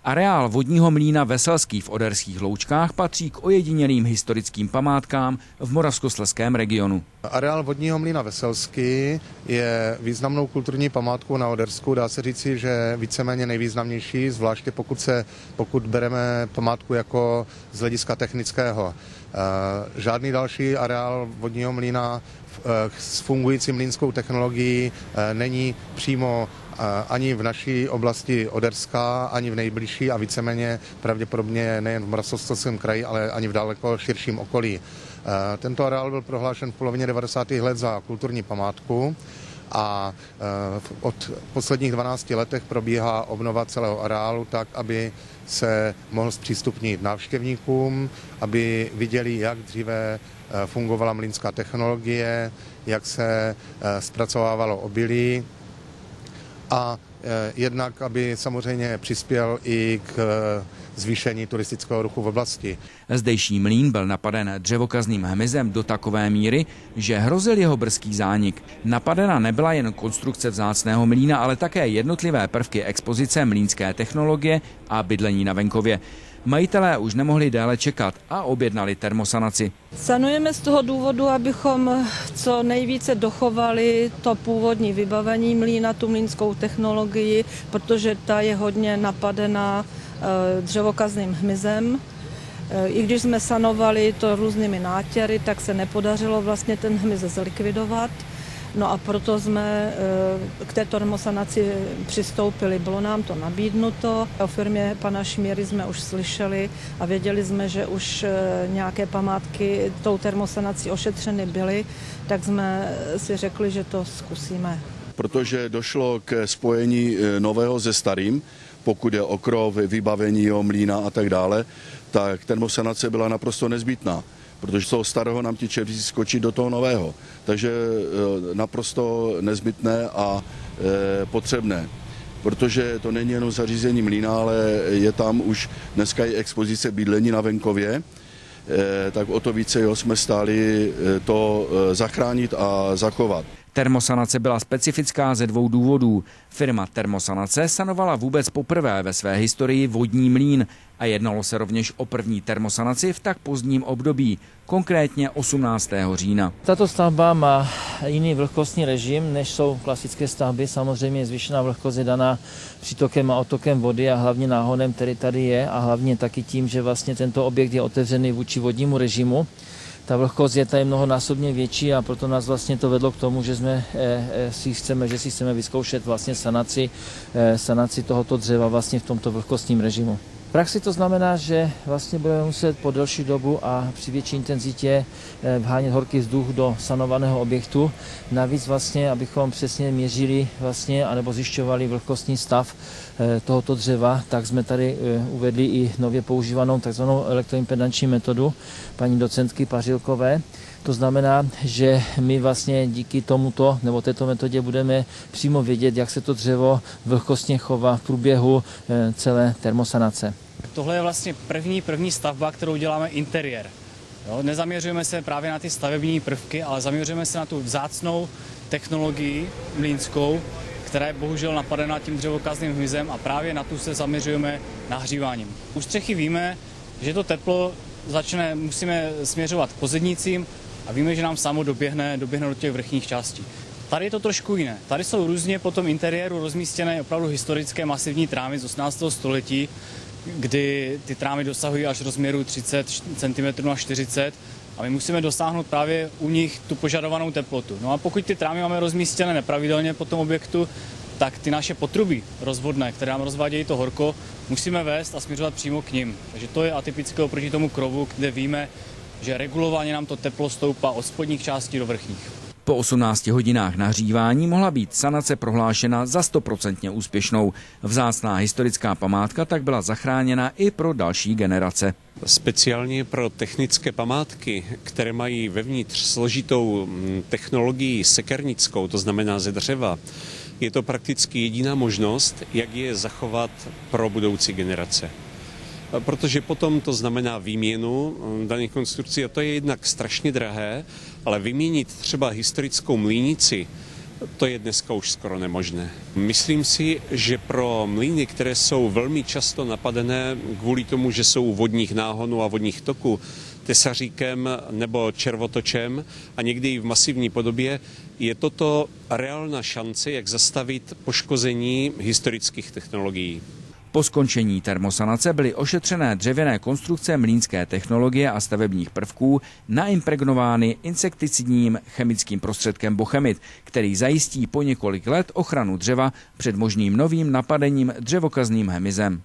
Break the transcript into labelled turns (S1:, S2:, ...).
S1: Areál vodního mlýna Veselský v Oderských Loučkách patří k ojedinělým historickým památkám v Moravskoslezském regionu.
S2: Areál vodního mlýna Veselský je významnou kulturní památkou na Odersku. Dá se říci, že víceméně nejvýznamnější, zvláště pokud bereme památku jako z hlediska technického. Žádný další areál vodního mlýna s fungující mlýnskou technologií není přímo ani v naší oblasti Oderska, ani v nejbližší a víceméně pravděpodobně nejen v Moravskoslezském kraji, ale ani v daleko širším okolí. Tento areál byl prohlášen v polovině 90. let za kulturní památku a od posledních 12 letech probíhá obnova celého areálu tak, aby se mohl zpřístupnit návštěvníkům, aby viděli, jak dříve fungovala mlýnská technologie, jak se zpracovávalo obilí a jednak, aby samozřejmě přispěl i k zvýšení turistického ruchu v oblasti.
S1: Zdejší mlýn byl napaden dřevokazným hmyzem do takové míry, že hrozil jeho brzký zánik. Napadena nebyla jen konstrukce vzácného mlýna, ale také jednotlivé prvky expozice mlýnské technologie a bydlení na venkově. Majitelé už nemohli déle čekat a objednali termosanaci.
S3: Sanujeme z toho důvodu, abychom co nejvíce dochovali to původní vybavení mlýna, tu mlýnskou technologii, protože ta je hodně napadená dřevokazným hmyzem. I když jsme sanovali to různými nátěry, tak se nepodařilo vlastně ten hmyz zlikvidovat. No a proto jsme k té termosanaci přistoupili. Bylo nám to nabídnuto. O firmě pana Šmíry jsme už slyšeli a věděli jsme, že už nějaké památky tou termosanací ošetřeny byly, tak jsme si řekli, že to zkusíme.
S4: Protože došlo k spojení nového se starým, pokud je o krov, vybavení mlýna a tak dále, tak termosanace byla naprosto nezbytná, protože z toho starého nám ti červíci skočí do toho nového. Takže naprosto nezbytné a potřebné, protože to není jenom zařízení mlýna, ale je tam už dneska i expozice bydlení na venkově, tak o to více jsme stáli to zachránit a zachovat.
S1: Termosanace byla specifická ze dvou důvodů. Firma Termosanace sanovala vůbec poprvé ve své historii vodní mlýn a jednalo se rovněž o první termosanaci v tak pozdním období, konkrétně 18. října.
S5: Tato stavba má jiný vlhkostní režim, než jsou klasické stavby. Samozřejmě zvýšená vlhkost je daná přítokem a odtokem vody a hlavně náhonem, který tady je, a hlavně taky tím, že vlastně tento objekt je otevřený vůči vodnímu režimu. Ta vlhkost je tady mnohonásobně větší a proto nás vlastně to vedlo k tomu, že si chceme vyzkoušet vlastně sanaci tohoto dřeva vlastně v tomto vlhkostním režimu. V praxi to znamená, že vlastně budeme muset po delší dobu a při větší intenzitě vhánět horký vzduch do sanovaného objektu. Navíc vlastně, abychom přesně měřili vlastně, anebo zjišťovali vlhkostní stav tohoto dřeva, tak jsme tady uvedli i nově používanou takzvanou elektroimpedanční metodu paní docentky Pařilkové. To znamená, že my vlastně díky tomuto nebo této metodě budeme přímo vědět, jak se to dřevo vlhkostně chová v průběhu celé termosanace.
S6: Tohle je vlastně první stavba, kterou děláme interiér. Jo, nezaměřujeme se právě na ty stavební prvky, ale zaměřujeme se na tu vzácnou technologii mlýnskou, která je bohužel napadena tím dřevokazným hmyzem, a právě na tu se zaměřujeme nahříváním. U střechy víme, že to teplo musíme směřovat k pozednicím a víme, že nám samo doběhne do těch vrchních částí. Tady je to trošku jiné. Tady jsou různě po tom interiéru rozmístěné opravdu historické masivní trámy z 18. století, kdy ty trámy dosahují až rozměru 30 cm na 40 a my musíme dosáhnout právě u nich tu požadovanou teplotu. No a pokud ty trámy máme rozmístěné nepravidelně po tom objektu, tak ty naše potrubí rozvodné, které nám rozvádějí to horko, musíme vést a směřovat přímo k nim. Takže to je atypické oproti tomu krovu, kde víme, že regulovaně nám to teplo stoupá od spodních částí do vrchních.
S1: Po 18 hodinách nahřívání mohla být sanace prohlášena za 100% úspěšnou. Vzácná historická památka tak byla zachráněna i pro další generace.
S7: Speciálně pro technické památky, které mají vevnitř složitou technologii sekernickou, to znamená ze dřeva, je to prakticky jediná možnost, jak je zachovat pro budoucí generace. Protože potom to znamená výměnu daných konstrukcí a to je jednak strašně drahé, ale vyměnit třeba historickou mlýnici to je dneska už skoro nemožné. Myslím si, že pro mlýny, které jsou velmi často napadené kvůli tomu, že jsou u vodních náhonů a vodních toků, tesaříkem nebo červotočem a někdy i v masivní podobě, je toto reálná šance, jak zastavit poškození historických technologií.
S1: Po skončení termosanace byly ošetřené dřevěné konstrukce mlýnské technologie a stavebních prvků naimpregnovány insekticidním chemickým prostředkem Bochemit, který zajistí po několik let ochranu dřeva před možným novým napadením dřevokazným hmyzem.